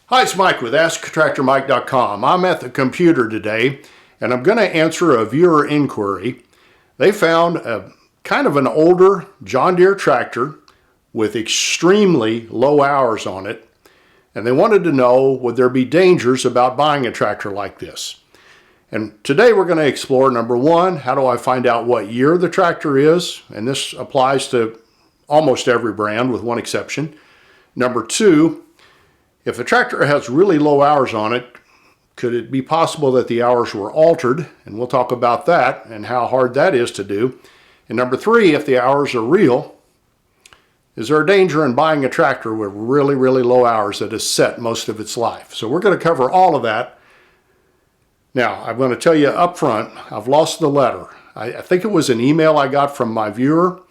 Hi, it's Mike with AskTractorMike.com. I'm at the computer today and I'm going to answer a viewer inquiry. They found a kind of an older John Deere tractor with extremely low hours on it, and they wanted to know, would there be dangers about buying a tractor like this? And today we're going to explore, number one, how do I find out what year the tractor is? And this applies to almost every brand with one exception. Number two, if a tractor has really low hours on it, could it be possible that the hours were altered? And we'll talk about that and how hard that is to do. And number three, if the hours are real, is there a danger in buying a tractor with really, really low hours that is set most of its life? So we're going to cover all of that. Now, I'm going to tell you up front, I've lost the letter. I think it was an email I got from my viewer,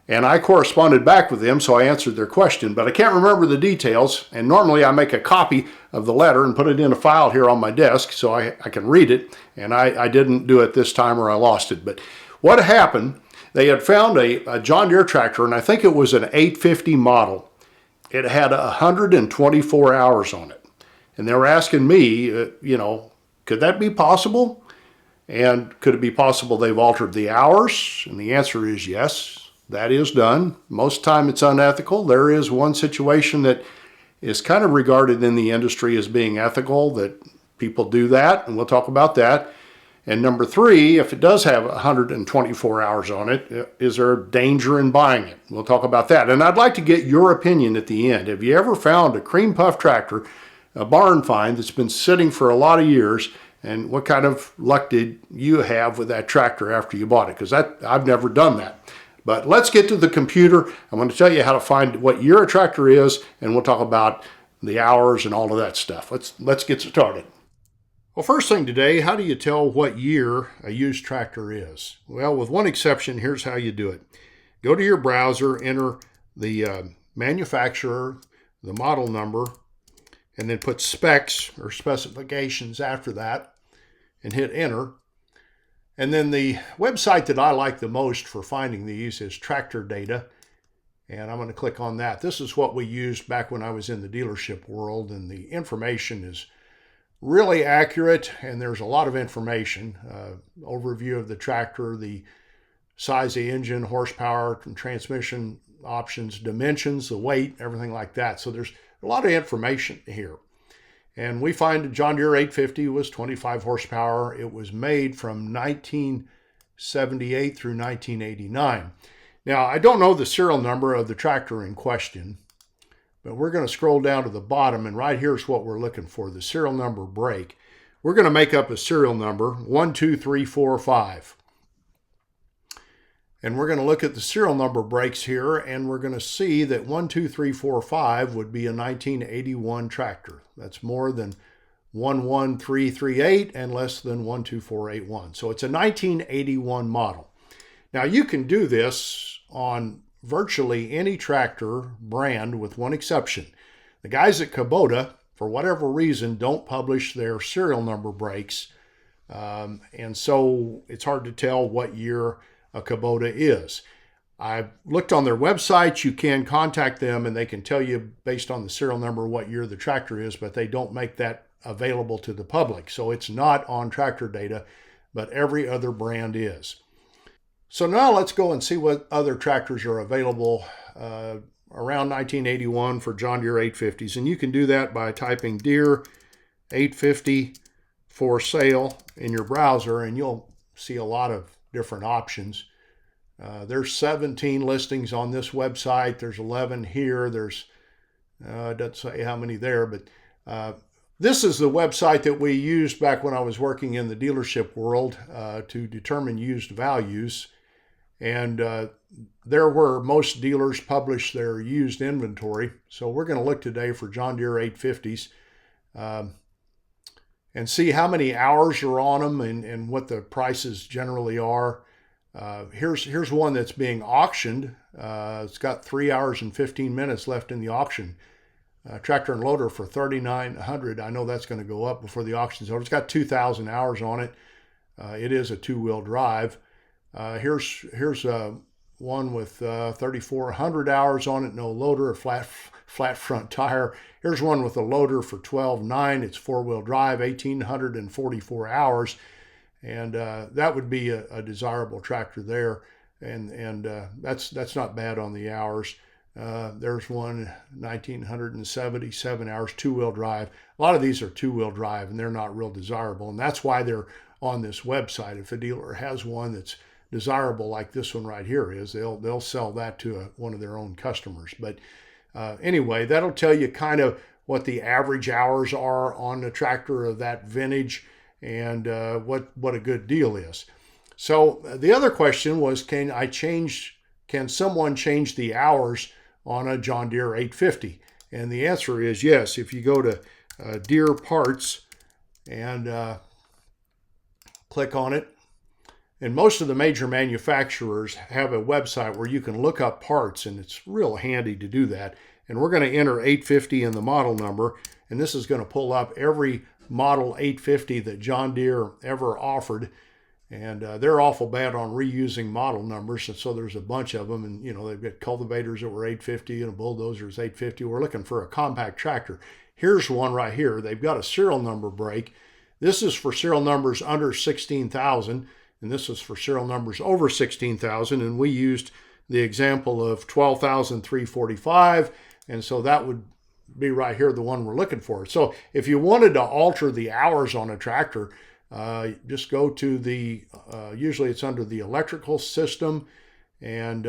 and I corresponded back with them, so I answered their question, but I can't remember the details, and normally I make a copy of the letter and put it in a file here on my desk so I can read it, and I didn't do it this time or I lost it. But what happened, they had found a John Deere tractor, and I think it was an 850 model. It had 124 hours on it, and they were asking me, could that be possible? And could it be possible they've altered the hours? And the answer is yes. That is done. Most time it's unethical. There is one situation that is kind of regarded in the industry as being ethical, that people do that, and we'll talk about that. And number three, if it does have 124 hours on it, is there a danger in buying it? We'll talk about that. And I'd like to get your opinion at the end. Have you ever found a cream puff tractor, a barn find that's been sitting for a lot of years, and what kind of luck did you have with that tractor after you bought it? Because I've never done that. But let's get to the computer. I'm going to tell you how to find what year a tractor is, and we'll talk about the hours and all of that stuff. Let's get started. Well, first thing today, how do you tell what year a used tractor is? Well, with one exception, here's how you do it. Go to your browser, enter the manufacturer, the model number, and then put specs or specifications after that, and hit enter. And then the website that I like the most for finding these is Tractor Data, and I'm going to click on that. This is what we used back when I was in the dealership world, and the information is really accurate, and there's a lot of information. Overview of the tractor, the size of the engine, horsepower, and transmission options, dimensions, the weight, everything like that. So there's a lot of information here. And we find a John Deere 850 was 25 horsepower. It was made from 1978 through 1989. Now, I don't know the serial number of the tractor in question, but we're going to scroll down to the bottom, and right here's what we're looking for, the serial number break. We're going to make up a serial number, 12345. And we're going to look at the serial number breaks here, and we're going to see that 12345 would be a 1981 tractor. That's more than 11338 and less than 12481. So it's a 1981 model. Now you can do this on virtually any tractor brand with one exception. The guys at Kubota, for whatever reason, don't publish their serial number breaks. And so it's hard to tell what year a Kubota is. I've looked on their website. You can contact them and they can tell you based on the serial number what year the tractor is, but they don't make that available to the public. So it's not on Tractor Data, but every other brand is. So now let's go and see what other tractors are available around 1981 for John Deere 850s. And you can do that by typing Deere 850 for sale in your browser, and you'll see a lot of different options. There's 17 listings on this website. There's 11 here. There's, it doesn't say how many there, but this is the website that we used back when I was working in the dealership world to determine used values. And there where most dealers publish their used inventory. So we're going to look today for John Deere 850s and see how many hours are on them and what the prices generally are. Here's one that's being auctioned. It's got 3 hours and 15 minutes left in the auction. Tractor and loader for $3,900. I know that's going to go up before the auction's over. It's got 2,000 hours on it. It is a two-wheel drive. Here's one with 3,400 hours on it. No loader, a flat flat front tire. Here's one with a loader for $12,900. It's four-wheel drive, 1,844 hours. And that would be a desirable tractor there. And that's not bad on the hours. There's one 1,977 hours, two-wheel drive. A lot of these are two-wheel drive, and they're not real desirable, and that's why they're on this website. If a dealer has one that's desirable, like this one right here is, they'll sell that to one of their own customers. But anyway, that'll tell you kind of what the average hours are on the tractor of that vintage, and what a good deal is. So the other question was, can someone change the hours on a John Deere 850? And the answer is yes. If you go to Deere Parts and click on it, and most of the major manufacturers have a website where you can look up parts, and it's real handy to do that. And we're going to enter 850 in the model number, and this is going to pull up every model 850 that John Deere ever offered. And they're awful bad on reusing model numbers, and so there's a bunch of them. And they've got cultivators that were 850 and a bulldozer is 850. We're looking for a compact tractor. Here's one right here. They've got a serial number break. This is for serial numbers under 16,000, and this is for serial numbers over 16,000. And we used the example of 12,345, and so that would be right here, the one we're looking for. So if you wanted to alter the hours on a tractor, just go to the, usually it's under the electrical system, and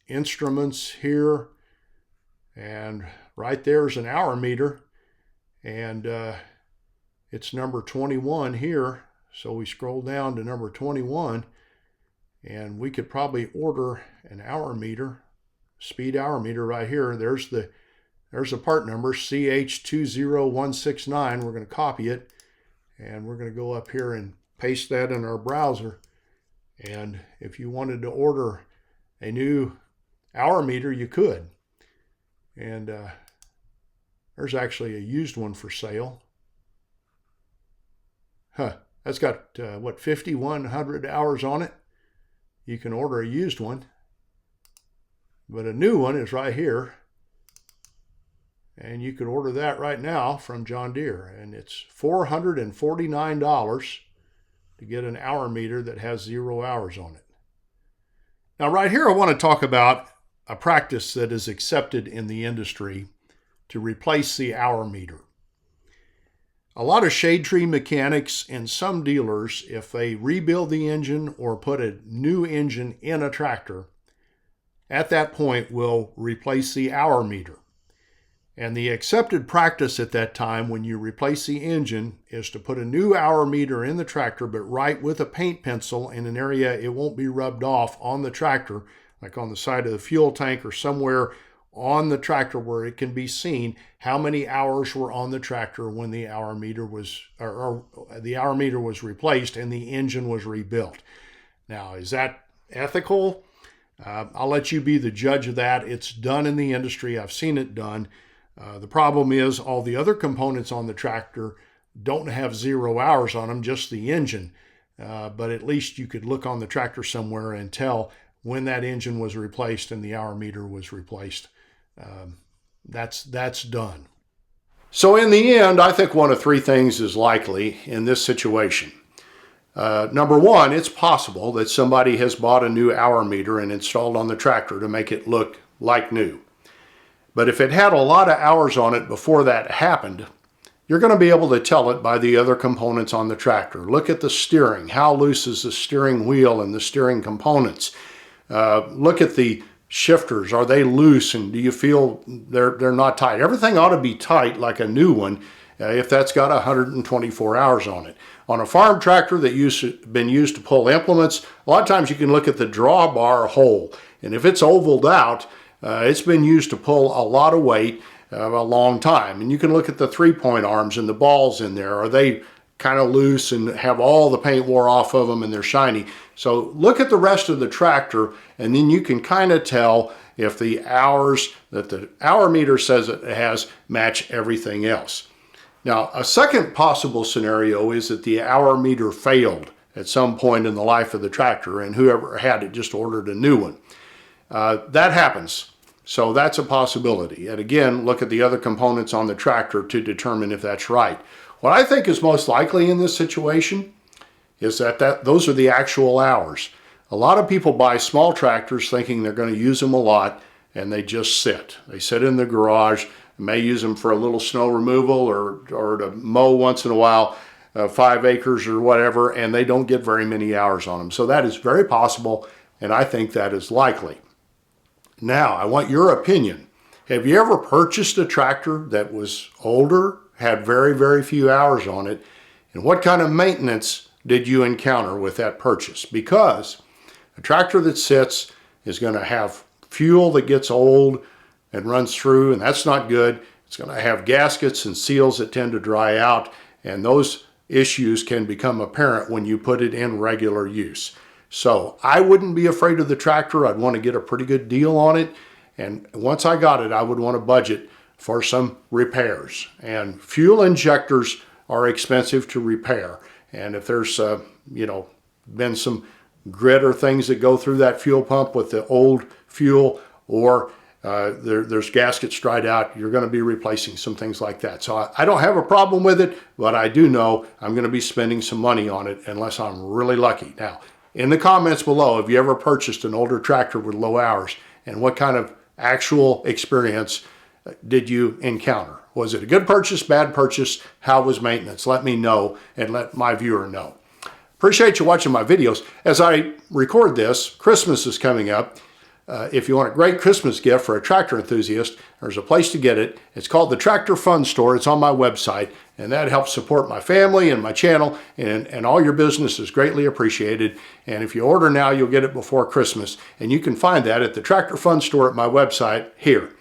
instruments here, and right there's an hour meter, and it's number 21 here. So we scroll down to number 21, and we could probably order an hour meter, speed hour meter right here. There's the part number, CH20169. We're going to copy it, and we're going to go up here and paste that in our browser. And if you wanted to order a new hour meter, you could. And there's actually a used one for sale. That's got, 5,100 hours on it. You can order a used one. But a new one is right here. And you could order that right now from John Deere. And it's $449 to get an hour meter that has 0 hours on it. Now right here I want to talk about a practice that is accepted in the industry to replace the hour meter. A lot of shade tree mechanics and some dealers, if they rebuild the engine or put a new engine in a tractor, at that point will replace the hour meter. And the accepted practice at that time when you replace the engine is to put a new hour meter in the tractor, but write with a paint pencil in an area it won't be rubbed off on the tractor, like on the side of the fuel tank or somewhere on the tractor where it can be seen how many hours were on the tractor when the hour meter was, or the hour meter was replaced and the engine was rebuilt. Now, is that ethical? I'll let you be the judge of that. It's done in the industry. I've seen it done. The problem is all the other components on the tractor don't have 0 hours on them, just the engine. But at least you could look on the tractor somewhere and tell when that engine was replaced and the hour meter was replaced. That's done. So in the end, I think one of three things is likely in this situation. Number one, it's possible that somebody has bought a new hour meter and installed on the tractor to make it look like new. But if it had a lot of hours on it before that happened, you're going to be able to tell it by the other components on the tractor. Look at the steering. How loose is the steering wheel and the steering components? Look at the shifters. Are they loose, and do you feel they're not tight? Everything ought to be tight like a new one if that's got 124 hours on it. On a farm tractor that been used to pull implements, a lot of times you can look at the drawbar hole, and if it's ovaled out, it's been used to pull a lot of weight a long time. And you can look at the 3-point arms and the balls in there. Are they kind of loose and have all the paint wore off of them and they're shiny? So look at the rest of the tractor, and then you can kind of tell if the hours that the hour meter says it has match everything else. Now, a second possible scenario is that the hour meter failed at some point in the life of the tractor, and whoever had it just ordered a new one. That happens. So that's a possibility. And again, look at the other components on the tractor to determine if that's right. What I think is most likely in this situation is that those are the actual hours. A lot of people buy small tractors thinking they're going to use them a lot, and they just sit. They sit in the garage, may use them for a little snow removal or to mow once in a while, 5 acres or whatever, and they don't get very many hours on them. So that is very possible, and I think that is likely. Now, I want your opinion. Have you ever purchased a tractor that was older, had very, very few hours on it, and what kind of maintenance did you encounter with that purchase? Because a tractor that sits is going to have fuel that gets old and runs through, and that's not good. It's going to have gaskets and seals that tend to dry out, and those issues can become apparent when you put it in regular use. So I wouldn't be afraid of the tractor. I'd want to get a pretty good deal on it, and once I got it, I would want to budget for some repairs. And fuel injectors are expensive to repair, and if there's been some grit or things that go through that fuel pump with the old fuel, or there's gaskets dried out, you're going to be replacing some things like that. So I don't have a problem with it, but I do know I'm going to be spending some money on it unless I'm really lucky. Now, in the comments below, have you ever purchased an older tractor with low hours, and what kind of actual experience did you encounter? Was it a good purchase, bad purchase? How was maintenance? Let me know and let my viewer know. Appreciate you watching my videos. As I record this, Christmas is coming up. If you want a great Christmas gift for a tractor enthusiast, there's a place to get it. It's called the Tractor Fun Store. It's on my website, and that helps support my family and my channel, and all your business is greatly appreciated. And if you order now, you'll get it before Christmas, and you can find that at the Tractor Fun Store at my website here.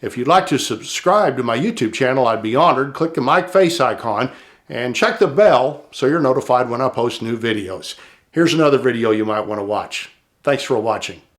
If you'd like to subscribe to my YouTube channel, I'd be honored. Click the mic face icon and check the bell so you're notified when I post new videos. Here's another video you might want to watch. Thanks for watching.